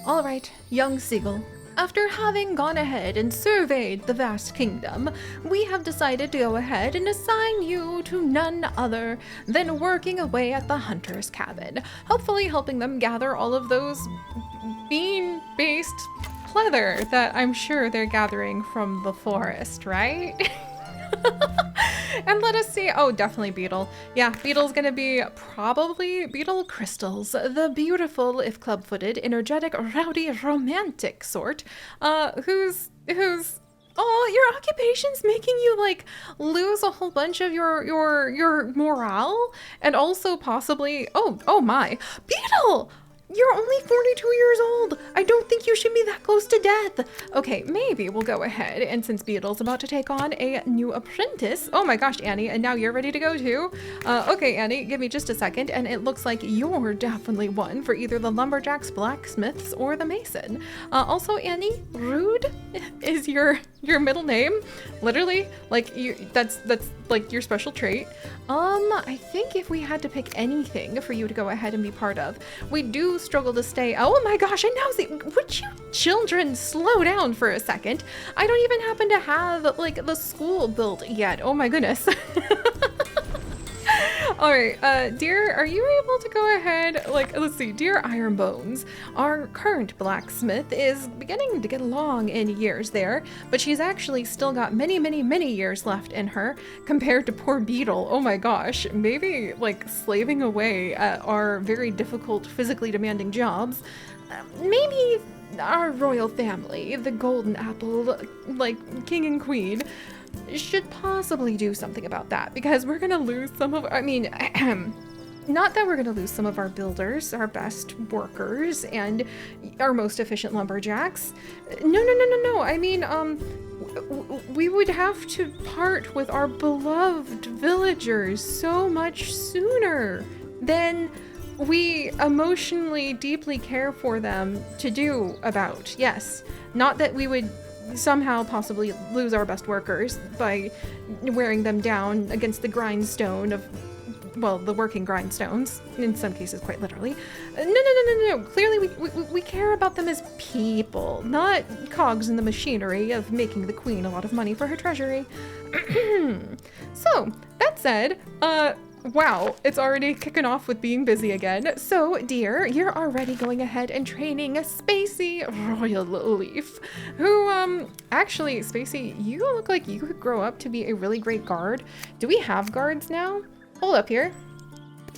All right, young seagull. After having gone ahead and surveyed the vast kingdom, we have decided to go ahead and assign you to none other than working away at the hunter's cabin, hopefully helping them gather all of those bean-based pleather that I'm sure they're gathering from the forest, right? And let us see. Oh, definitely beetle. Yeah, beetle's gonna be probably beetle crystals, the beautiful, if club-footed, energetic, rowdy, romantic sort. Who's oh, your occupation's making you like lose a whole bunch of your morale, and also possibly oh my beetle. You're only 42 years old. I don't think you should be that close to death. Okay, maybe we'll go ahead, and since Beetle's about to take on a new apprentice. Oh my gosh, Annie, and now you're ready to go too? Okay, Annie, give me just a second, and it looks like you're definitely one for either the lumberjacks, blacksmiths, or the mason. Also, Annie, Rude is your middle name. Literally, like that's like your special trait. I think if we had to pick anything for you to go ahead and be part of, we do struggle to stay. Oh my gosh, I now see. Would you children slow down for a second? I don't even happen to have like the school built yet. Oh my goodness. All right, dear, are you able to go ahead, like, let's see, dear Ironbones, our current blacksmith is beginning to get along in years there, but she's actually still got many years left in her compared to poor Beetle. Oh my gosh, maybe like slaving away at our very difficult, physically demanding jobs. Maybe our royal family, the Golden Apple, like king and queen, should possibly do something about that, because we're gonna lose some of, I mean, not that we're gonna lose some of our builders, our best workers, and our most efficient lumberjacks. No. I mean, we would have to part with our beloved villagers so much sooner than we emotionally deeply care for them to do about. Yes, not that we would somehow possibly lose our best workers by wearing them down against the grindstone of, well, the working grindstones, in some cases quite literally. No. Clearly we care about them as people, not cogs in the machinery of making the queen a lot of money for her treasury. So, that said, wow, it's already kicking off with being busy again. So, dear, you're already going ahead and training a Spacey Royal Leaf, who, actually, Spacey, you look like you could grow up to be a really great guard. Do we have guards now? Hold up here.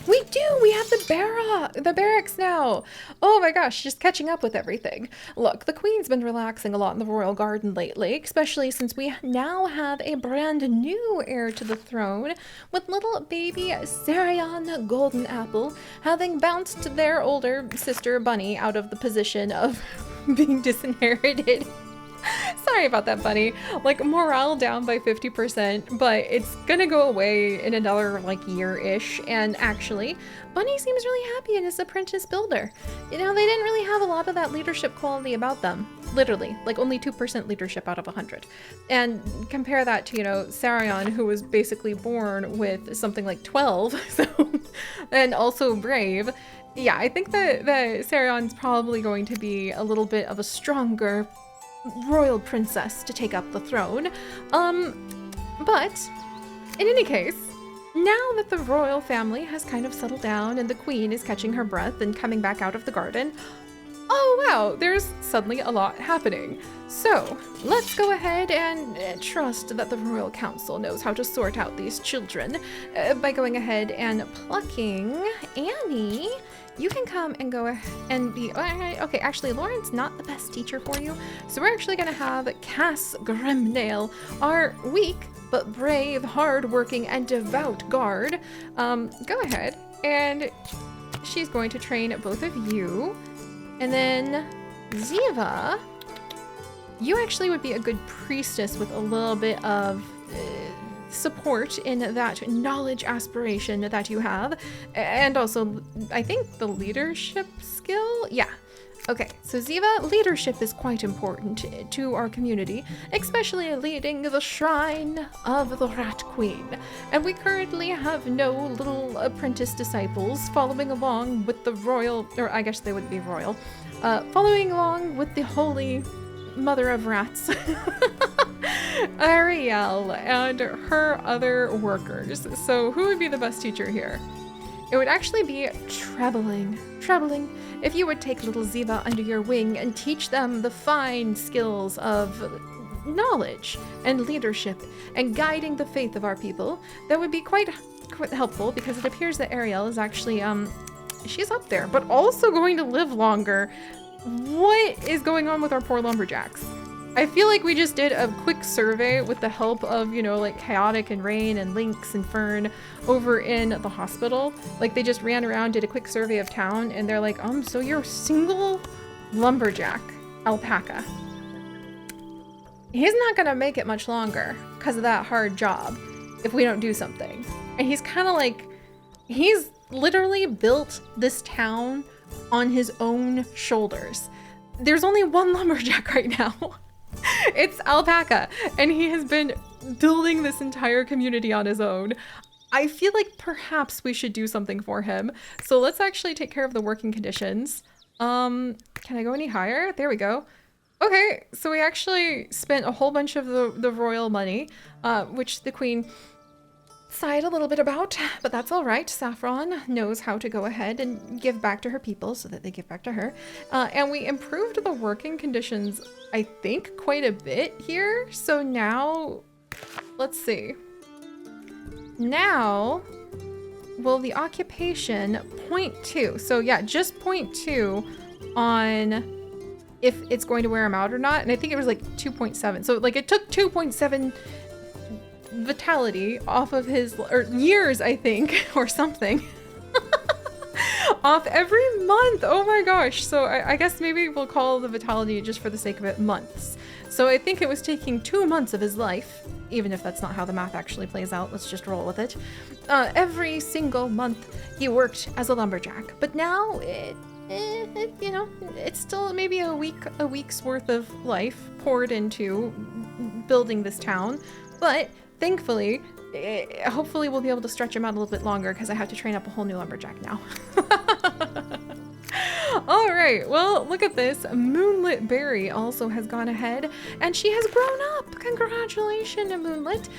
We do! We have the barracks now! Oh my gosh, just catching up with everything. Look, the Queen's been relaxing a lot in the royal garden lately, especially since we now have a brand new heir to the throne, with little baby Sarion Golden Apple having bounced their older sister Bunny out of the position of being disinherited. Sorry about that, Bunny. Like, morale down by 50%, but it's gonna go away in another, like, year-ish. And actually, Bunny seems really happy in his apprentice builder. You know, they didn't really have a lot of that leadership quality about them. Literally, like only 2% leadership out of 100. And compare that to, you know, Sarion, who was basically born with something like 12, so, and also brave. Yeah, I think that Sarion's probably going to be a little bit of a stronger royal princess to take up the throne. But in any case, now that the royal family has kind of settled down and the queen is catching her breath and coming back out of the garden, oh wow, there's suddenly a lot happening. So let's go ahead and trust that the royal council knows how to sort out these children by going ahead and plucking Annie. You can come and go and be, okay, actually, Lauren's not the best teacher for you, so we're actually gonna have Cass Grimnail, our weak but brave, hard-working, and devout guard, go ahead, and she's going to train both of you, and then Ziva, you actually would be a good priestess with a little bit of support in that knowledge aspiration that you have, and also I think the leadership skill, yeah. Okay, so Ziva, leadership is quite important to our community, especially leading the Shrine of the Rat Queen. And we currently have no little apprentice disciples following along with the royal, or I guess they wouldn't be royal, following along with the holy mother of rats, Ariel, and her other workers. So who would be the best teacher here? It would actually be Trebling. Trebling, if you would take little Ziva under your wing and teach them the fine skills of knowledge and leadership and guiding the faith of our people, that would be quite helpful, because it appears that Ariel is actually, she's up there, but also going to live longer. What is going on with our poor lumberjacks? I feel like we just did a quick survey with the help of, you know, like Chaotic and Rain and Lynx and Fern over in the hospital. Like they just ran around, did a quick survey of town, and they're like, so you're a single lumberjack alpaca. He's not gonna make it much longer because of that hard job if we don't do something. And he's kind of like, he's literally built this town on his own shoulders. There's only one lumberjack right now. It's Alpaca, and he has been building this entire community on his own. I feel like perhaps we should do something for him. So let's actually take care of the working conditions. Can I go any higher? There we go. Okay, so we actually spent a whole bunch of the royal money, which the queen sighed a little bit about, but that's all right. Saffron knows how to go ahead and give back to her people so that they give back to her. And we improved the working conditions, I think, quite a bit here. So now, let's see. Now, well, the occupation, 0.2. So yeah, just 0.2 on if it's going to wear him out or not. And I think it was like 2.7. So like it took 2.7 vitality off of his, or years, I think, or something, off every month. Oh my gosh. So I guess maybe we'll call the vitality, just for the sake of it, months. So I think it was taking 2 months of his life, even if that's not how the math actually plays out. Let's just roll with it. Every single month he worked as a lumberjack, but now you know, it's still maybe a week's worth of life poured into building this town. But thankfully, hopefully we'll be able to stretch him out a little bit longer, because I have to train up a whole new lumberjack now. All right, well, look at this. Moonlit Berry also has gone ahead, and she has grown up. Congratulations, Moonlit.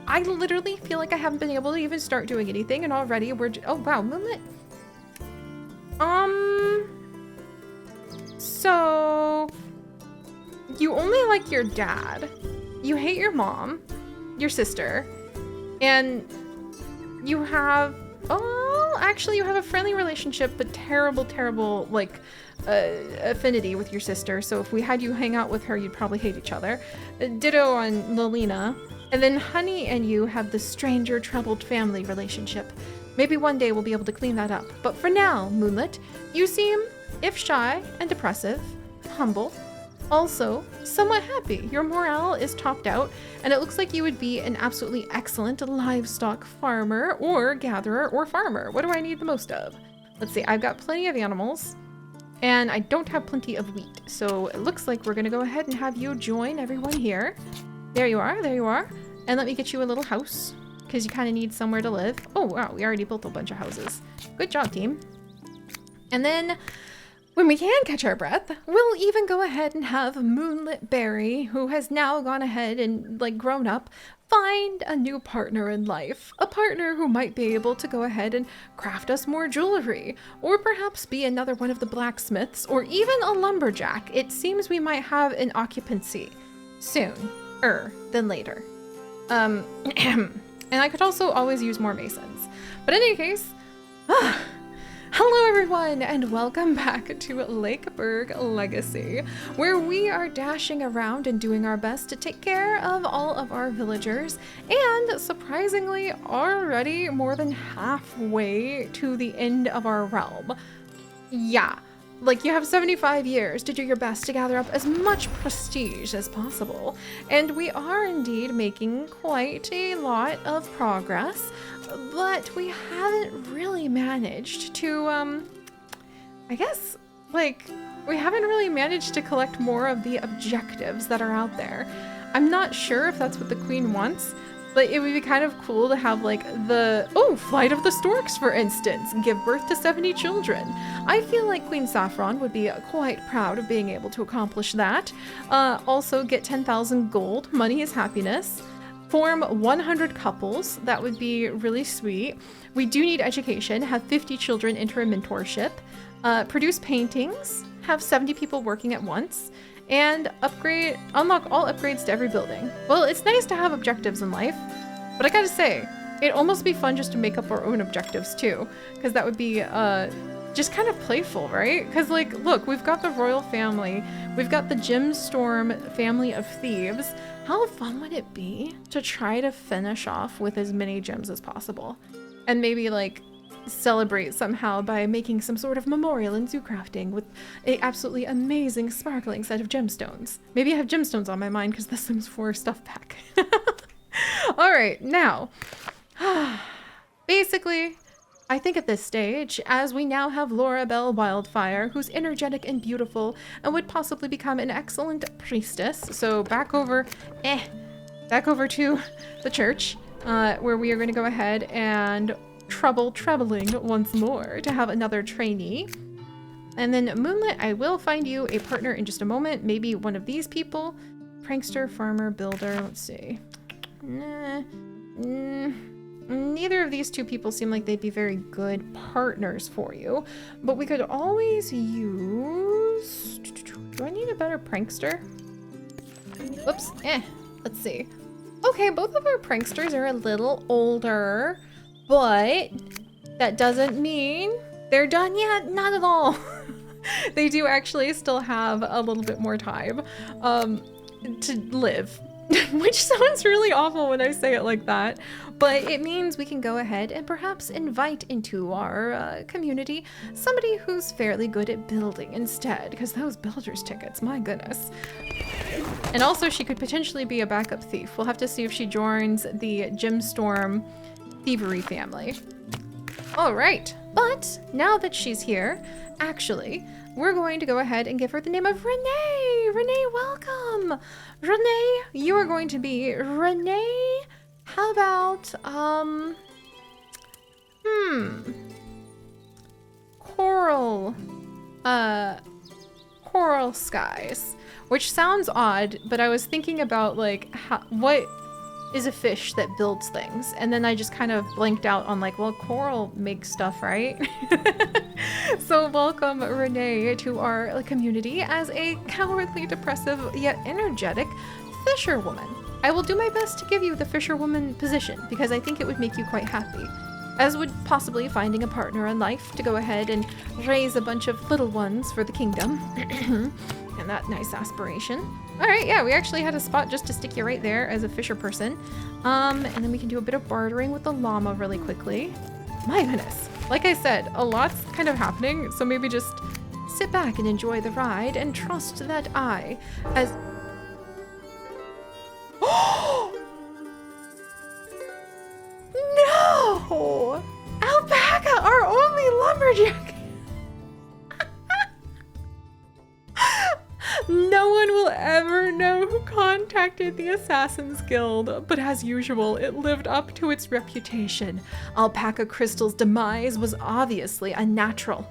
I literally feel like I haven't been able to even start doing anything, and already we're... Oh, wow, Moonlit. So... You only like your dad. You hate your mom, your sister, and you have... Oh, actually, you have a friendly relationship, but terrible, like, affinity with your sister. So if we had you hang out with her, you'd probably hate each other. Ditto on Lolina. And then Honey and you have the stranger troubled family relationship. Maybe one day we'll be able to clean that up. But for now, Moonlit, you seem, if shy and depressive, humble, also somewhat happy. Your morale is topped out, and it looks like you would be an absolutely excellent livestock farmer or gatherer or farmer. What do I need the most of? Let's see, I've got plenty of animals, and I don't have plenty of wheat. So it looks like we're gonna go ahead and have you join everyone here. There you are, there you are. And let me get you a little house, because you kind of need somewhere to live. Oh wow, we already built a bunch of houses. Good job, team. And then when we can catch our breath, we'll even go ahead and have Moonlit Berry, who has now gone ahead and, like, grown up, find a new partner in life. A partner who might be able to go ahead and craft us more jewelry, or perhaps be another one of the blacksmiths, or even a lumberjack. It seems we might have an occupancy sooner than later. And I could also always use more masons. But in any case, hello everyone, and welcome back to Lakeburg Legacy, where we are dashing around and doing our best to take care of all of our villagers, and surprisingly already more than halfway to the end of our realm. Yeah, like, you have 75 years to do your best to gather up as much prestige as possible, and we are indeed making quite a lot of progress. But we haven't really managed to, I guess, like, we haven't really managed to collect more of the objectives that are out there. I'm not sure if that's what the queen wants, but it would be kind of cool to have like Flight of the Storks, for instance, give birth to 70 children. I feel like Queen Saffron would be quite proud of being able to accomplish that. Also get 10,000 gold, money is happiness. Form 100 couples, that would be really sweet. We do need education, have 50 children enter a mentorship. Produce paintings, have 70 people working at once. And unlock all upgrades to every building. Well, it's nice to have objectives in life, but I gotta say, it'd almost be fun just to make up our own objectives too, because that would be just kind of playful, right? Because like, look, we've got the royal family, we've got the Gemstorm family of thieves. How fun would it be to try to finish off with as many gems as possible? And maybe like celebrate somehow by making some sort of memorial in zoo crafting with a absolutely amazing sparkling set of gemstones. Maybe I have gemstones on my mind because the Sims 4 stuff pack. All right, now, basically, I think at this stage, as we now have Laura Belle Wildfire, who's energetic and beautiful and would possibly become an excellent priestess. So back over to the church, where we are going to go ahead and trebling once more to have another trainee. And then Moonlit, I will find you a partner in just a moment. Maybe one of these people. Prankster, farmer, builder. Let's see. Neither of these two people seem like they'd be very good partners for you. But we could always use... Do I need a better prankster? Whoops. Let's see. Okay, both of our pranksters are a little older. But that doesn't mean they're done yet. Not at all. They do actually still have a little bit more time to live, which sounds really awful when I say it like that. But it means we can go ahead and perhaps invite into our community somebody who's fairly good at building instead, because those builder's tickets, my goodness. And also she could potentially be a backup thief. We'll have to see if she joins the Gemstorm thievery family. All right, but now that she's here, actually, we're going to go ahead and give her the name of Renee. Renee, welcome. Renee, you are going to be Renee. How about, Coral Skies, which sounds odd, but I was thinking about like, what is a fish that builds things, and then I just kind of blanked out on like, well, coral makes stuff, right? So welcome Renee to our community as a cowardly, depressive, yet energetic fisherwoman. I will do my best to give you the fisherwoman position because I think it would make you quite happy, as would possibly finding a partner in life to go ahead and raise a bunch of little ones for the kingdom. And that nice aspiration. All right, yeah, we actually had a spot just to stick you right there as a fisher person. And then we can do a bit of bartering with the llama really quickly. My goodness. Like I said, a lot's kind of happening, so maybe just sit back and enjoy the ride and trust that I, as... No! Alpaca, our only lumberjack! No one will ever know who contacted the Assassin's Guild, but as usual, it lived up to its reputation. Alpaca Crystal's demise was obviously unnatural,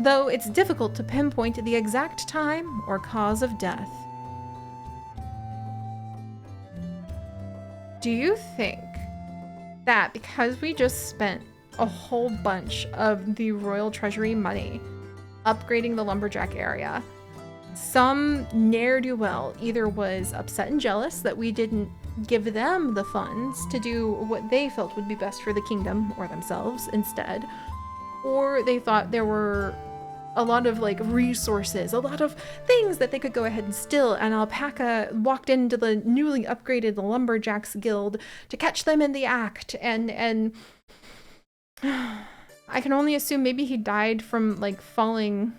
though it's difficult to pinpoint the exact time or cause of death. Do you think that because we just spent a whole bunch of the Royal Treasury money upgrading the lumberjack area, some ne'er-do-well either was upset and jealous that we didn't give them the funds to do what they felt would be best for the kingdom or themselves instead, or they thought there were a lot of like resources, a lot of things that they could go ahead and steal, and Alpaca walked into the newly upgraded Lumberjacks Guild to catch them in the act, and I can only assume maybe he died from like falling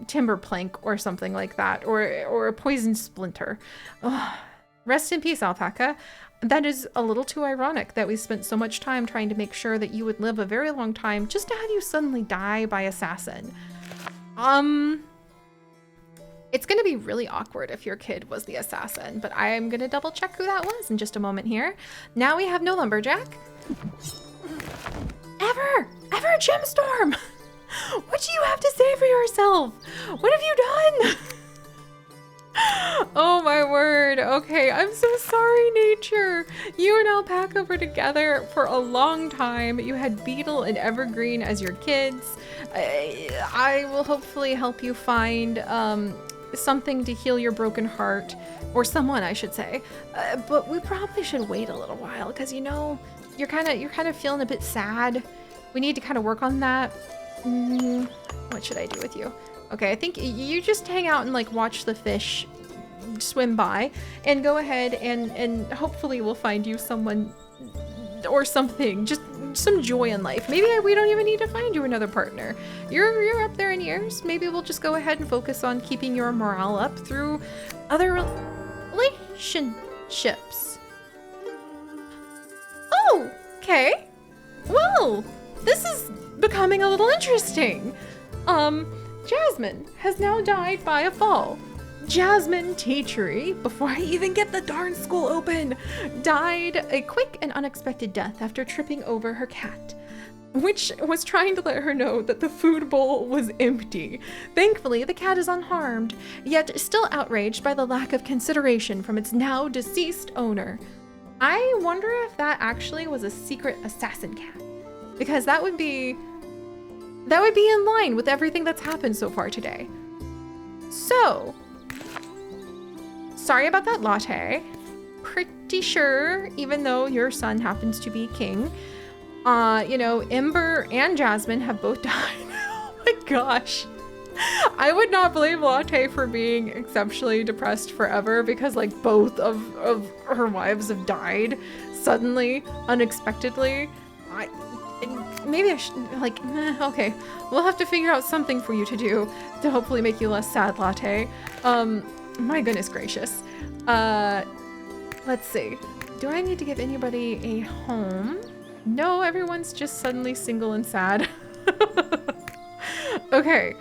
timber plank or something like that, or a poison splinter. Ugh. Rest in peace, Alpaca. That is a little too ironic that we spent so much time trying to make sure that you would live a very long time just to have you suddenly die by assassin. It's gonna be really awkward if your kid was the assassin, but I am gonna double check who that was in just a moment here. Now we have no lumberjack. Ever a gemstorm! What do you have to say for yourself? What have you done? Oh my word. Okay, I'm so sorry, nature. You and Alpaca were together for a long time. You had Beetle and Evergreen as your kids. I will hopefully help you find something to heal your broken heart, or someone, I should say. But we probably should wait a little while because, you know, you're kind of feeling a bit sad. We need to kind of work on that. What should I do with you? Okay, I think you just hang out and like watch the fish swim by, and go ahead and hopefully we'll find you someone or something, just some joy in life. Maybe we don't even need to find you another partner. You're up there in years. Maybe we'll just go ahead and focus on keeping your morale up through other relationships. Oh, okay. Well, this is becoming a little interesting. Jasmine has now died by a fall. Jasmine Teachery, before I even get the darn school open, died a quick and unexpected death after tripping over her cat, which was trying to let her know that the food bowl was empty. Thankfully, the cat is unharmed, yet still outraged by the lack of consideration from its now deceased owner. I wonder if that actually was a secret assassin cat, because that would be in line with everything that's happened so far today. So, sorry about that latte. Pretty sure, even though your son happens to be king, you know, Ember and Jasmine have both died. Oh my gosh. I would not blame Latte for being exceptionally depressed forever, because like both of her wives have died suddenly, unexpectedly. Maybe I should, like, okay, we'll have to figure out something for you to do to hopefully make you less sad, Latte. My goodness gracious. Let's see. Do I need to give anybody a home? No, everyone's just suddenly single and sad. Okay.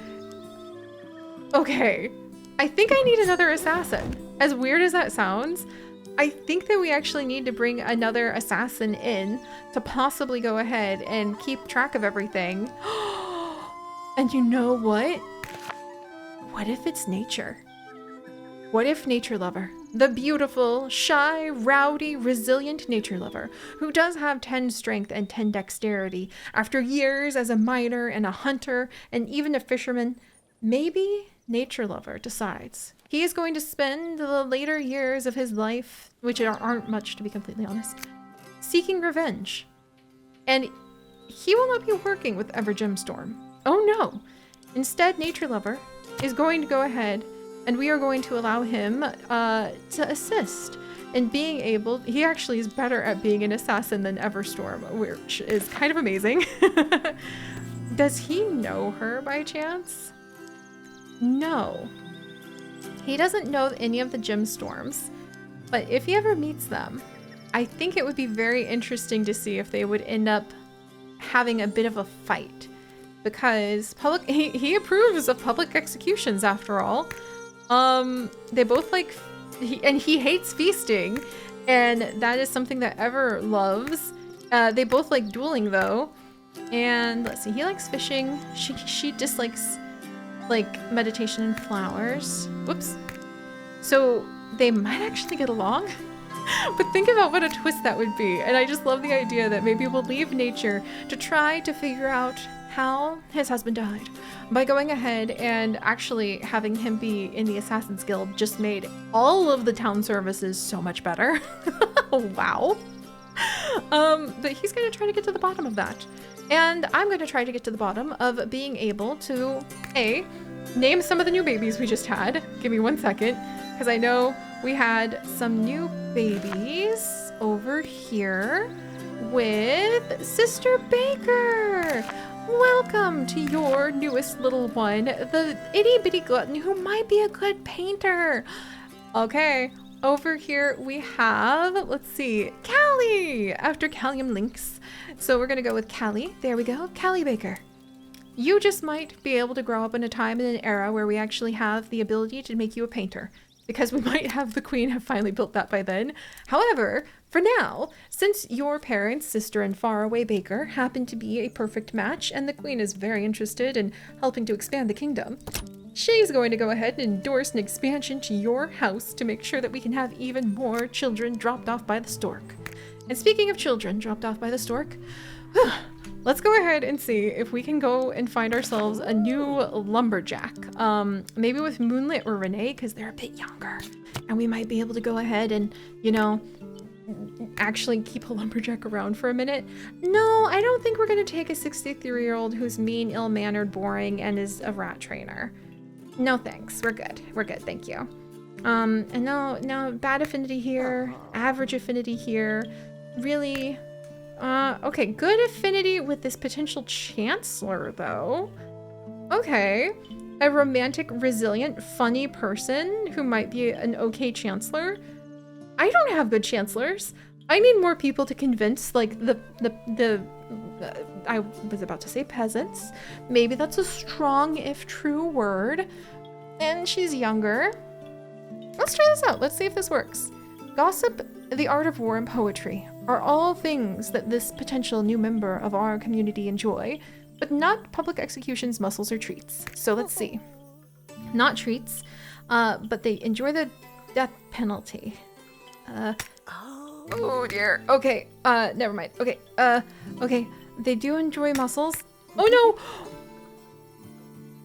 Okay. I think I need another assassin. As weird as that sounds, I think that we actually need to bring another assassin in to possibly go ahead and keep track of everything. And you know what? What if it's nature? What if Nature Lover, the beautiful, shy, rowdy, resilient Nature Lover, who does have 10 strength and 10 dexterity, after years as a miner and a hunter and even a fisherman, maybe Nature Lover decides he is going to spend the later years of his life, which aren't much to be completely honest, seeking revenge. And he will not be working with Ever Gemstorm. Oh no! Instead, Nature Lover is going to go ahead and we are going to allow him to assist in being able. He actually is better at being an assassin than Everstorm, which is kind of amazing. Does he know her by chance? No. He doesn't know any of the Gemstorms, but if he ever meets them, I think it would be very interesting to see if they would end up having a bit of a fight, because he approves of public executions after all. They both like, he hates feasting, and that is something that Ever loves. They both like dueling though, and let's see, he likes fishing. She dislikes like meditation and flowers. Whoops. So they might actually get along. But think about what a twist that would be. And I just love the idea that maybe we'll leave nature to try to figure out how his husband died by going ahead and actually having him be in the Assassin's Guild just made all of the town services so much better. Wow. But he's going to try to get to the bottom of that. And I'm going to try to get to the bottom of being able to, name some of the new babies we just had. Give me 1 second, because I know we had some new babies over here with Sister Baker. Welcome to your newest little one, the itty bitty glutton who might be a good painter. Okay, over here we have, let's see, Callie, after Callium Links. So we're gonna go with Callie. There we go, Callie Baker. You just might be able to grow up in a time and an era where we actually have the ability to make you a painter, because we might have the queen have finally built that by then. However, for now, since your parents, sister and faraway baker, happen to be a perfect match, and the queen is very interested in helping to expand the kingdom, she's going to go ahead and endorse an expansion to your house to make sure that we can have even more children dropped off by the stork. And speaking of children dropped off by the stork, let's go ahead and see if we can go and find ourselves a new lumberjack. Maybe with Moonlit or Renee, because they're a bit younger. And we might be able to go ahead and, you know, actually keep a lumberjack around for a minute. No, I don't think we're going to take a 63-year-old who's mean, ill-mannered, boring, and is a rat trainer. No thanks. We're good. We're good. Thank you. And no bad affinity here, average affinity here. Really... okay, good affinity with this potential chancellor, though. Okay. A romantic, resilient, funny person who might be an okay chancellor. I don't have good chancellors. I need more people to convince, like, I was about to say peasants. Maybe that's a strong, if true, word. And she's younger. Let's try this out. Let's see if this works. Gossip, the art of war, and poetry are all things that this potential new member of our community enjoy, but not public executions, muscles, or treats. So let's see. Not treats, but they enjoy the death penalty. Oh dear. Okay, never mind. Okay, okay. They do enjoy muscles. Oh no!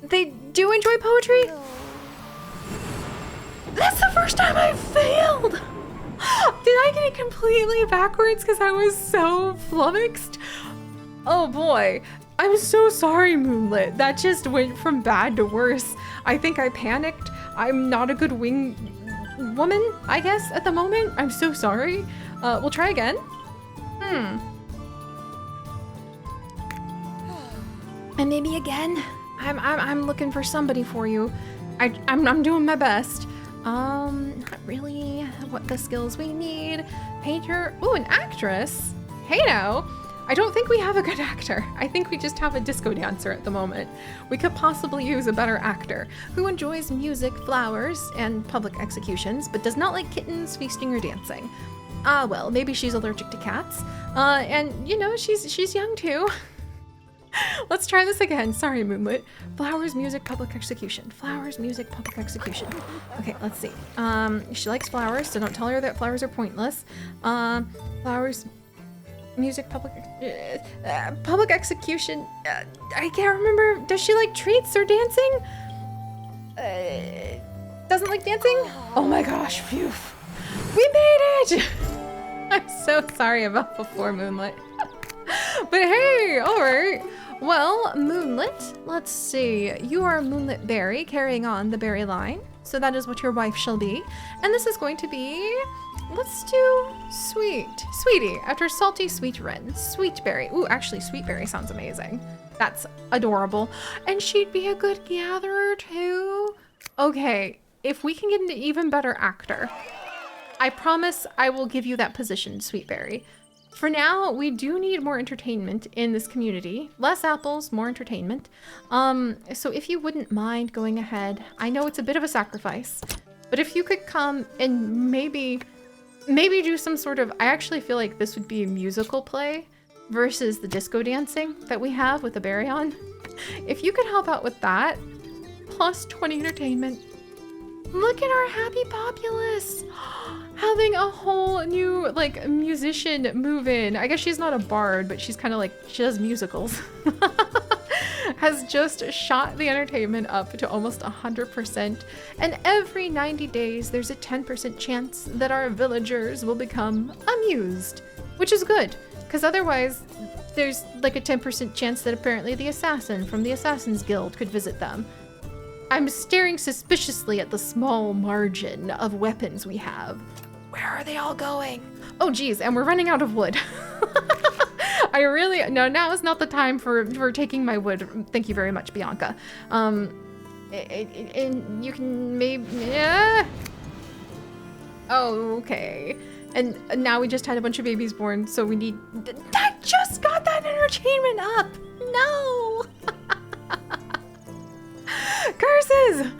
They do enjoy poetry? That's the first time I've failed! Did I get it completely backwards because I was so flummoxed? Oh boy. I'm so sorry, Moonlit. That just went from bad to worse. I think I panicked. I'm not a good wing woman, I guess, at the moment. I'm so sorry. We'll try again. And maybe again. I'm looking for somebody for you. I'm doing my best. Not really what the skills we need. Painter. Ooh, an actress. Hey now. I don't think we have a good actor. I think we just have a disco dancer at the moment. We could possibly use a better actor who enjoys music, flowers, and public executions, but does not like kittens, feasting, or dancing. Ah, well, maybe she's allergic to cats. And you know, she's young too. Let's try this again. Sorry, Moonlit. Flowers, music, public execution. Flowers, music, public execution. Okay, let's see. She likes flowers, so don't tell her that flowers are pointless. Flowers, music, public execution. I can't remember. Does she like treats or dancing? Doesn't like dancing? Oh my gosh, phew. We made it! I'm so sorry about before, Moonlit. But hey, all right. Well, Moonlit, let's see. You are Moonlit Berry, carrying on the berry line. So that is what your wife shall be. And this is going to be, let's do Sweetie, after Salty Sweet Wren. Sweetberry. Ooh, actually, Sweetberry sounds amazing. That's adorable. And she'd be a good gatherer too. Okay, if we can get an even better actor, I promise I will give you that position, Sweetberry. For now, we do need more entertainment in this community. Less apples, more entertainment. So if you wouldn't mind going ahead, I know it's a bit of a sacrifice, but if you could come and maybe do some sort of, I actually feel like this would be a musical play versus the disco dancing that we have with the berry on. If you could help out with that, plus 20 entertainment. Look at our happy populace. Having a whole new, like, musician move in. I guess she's not a bard, but she's kind of like, she does musicals. Has just shot the entertainment up to almost 100%. And every 90 days, there's a 10% chance that our villagers will become amused. Which is good, because otherwise, there's like a 10% chance that apparently the assassin from the Assassin's Guild could visit them. I'm staring suspiciously at the small margin of weapons we have. Where are they all going? Oh geez, and we're running out of wood. No, now is not the time for taking my wood. Thank you very much, Bianca. And you can maybe, yeah. Oh, okay. And now we just had a bunch of babies born, so we need, I just got that entertainment up. No. Curses!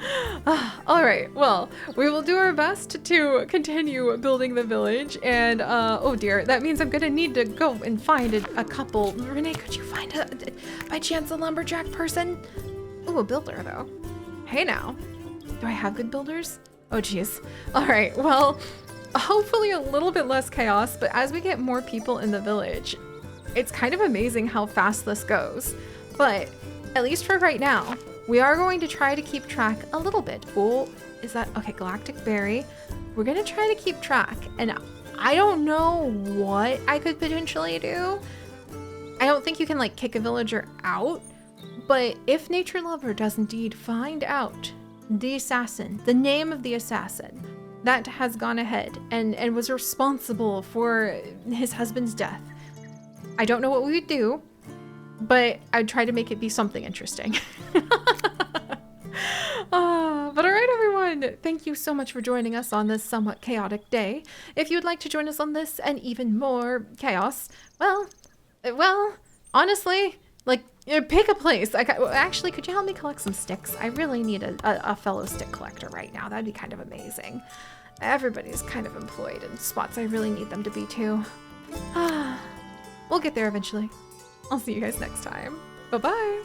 All right, well, we will do our best to continue building the village, and oh dear, that means I'm gonna need to go and find a couple. Renee, could you find by chance a lumberjack person? Ooh, a builder though. Hey now, do I have good builders? Oh geez. All right, well, hopefully a little bit less chaos, but as we get more people in the village, it's kind of amazing how fast this goes. But at least for right now, we are going to try to keep track a little bit. Oh, is that, okay, galactic berry. We're gonna try to keep track, and I don't know what I could potentially do. I don't think you can like kick a villager out, but if Nature Lover does indeed find out the assassin, the name of the assassin that has gone ahead and was responsible for his husband's death, I don't know what we would do, but I'd try to make it be something interesting. But all right, everyone, thank you so much for joining us on this somewhat chaotic day. If you would like to join us on this and even more chaos, well, honestly, like, pick a place. Actually, could you help me collect some sticks? I really need a fellow stick collector right now. That'd be kind of amazing. Everybody's kind of employed in spots I really need them to be too. We'll get there eventually. I'll see you guys next time. Bye-bye.